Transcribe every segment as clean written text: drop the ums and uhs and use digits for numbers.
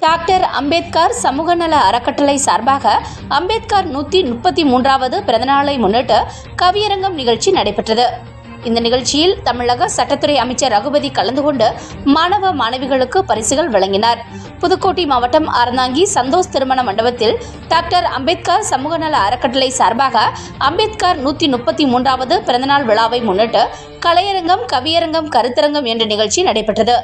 Doctor Ambedkar சமூக நல அறக்கட்டளை சார்பாக அம்பேத்கர் 133வது பிறந்தநாளை முன்னிட்டு கவியரங்கம் நிகழ்ச்சி நடைபெற்றது. இந்த நிகழ்ச்சியில் தமிழக சட்டத்துறை அமைச்சர் ரகுபதி கலந்து கொண்டு மாணவ மாணவிகளுக்கு பரிசுகள் வழங்கினார். புதுக்கோட்டை மாவட்டம் அறந்தாங்கி சந்தோஷ் திருமண மண்டபத்தில் டாக்டர் அம்பேத்கர் சமூக நல அறக்கட்டளை சார்பாக அம்பேத்கர் 133வது பிறந்தநாள் விழாவை முன்னிட்டு கலையரங்கம், கவியரங்கம், கருத்தரங்கம் என்ற நிகழ்ச்சி நடைபெற்றது.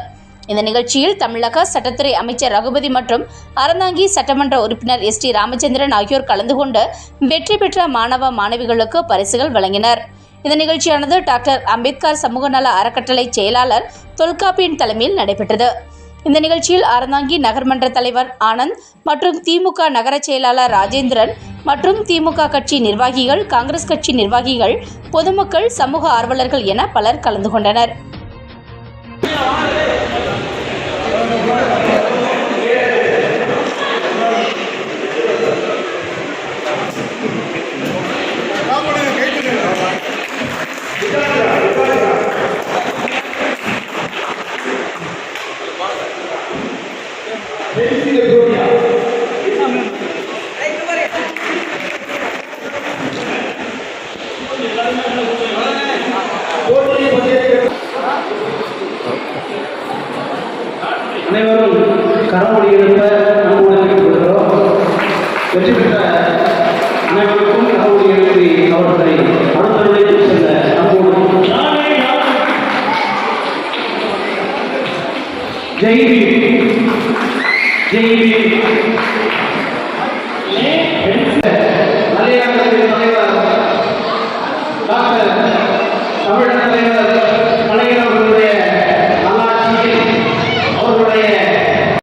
இந்த நிகழ்ச்சியில் தமிழக சட்டத்துறை அமைச்சர் ரகுபதி மற்றும் அறந்தாங்கி சட்டமன்ற உறுப்பினர் ST ராமச்சந்திரன் ஆகியோர் கலந்து கொண்டு வெற்றி பெற்ற மாணவ மாணவிகளுக்கு பரிசுகள் வழங்கினர். இந்த நிகழ்ச்சியானது டாக்டர் அம்பேத்கர் சமூக நல அறக்கட்டளை செயலாளர் தொல்காப்பியன் தலைமையில் நடைபெற்றது. இந்த நிகழ்ச்சியில் அறந்தாங்கி நகர்மன்ற தலைவர் ஆனந்த் மற்றும் திமுக நகர செயலாளர் ராஜேந்திரன் மற்றும் திமுக கட்சி நிர்வாகிகள், காங்கிரஸ் கட்சி நிர்வாகிகள், பொதுமக்கள், சமூக ஆர்வலர்கள் என பலர் கலந்து கொண்டனர். அனைவரும் கரமொழி எழுப்ப நம்முடன் கேட்டுக்கொள்கிறோம். வெற்றி பெற்ற அனைவருக்கும் கரமொழி எழுப்பி அவர்களை அடுத்த நிலைக்கு செல்ல நம்மோடு தலைவர் டாக்டர் தமிழக தலைவர்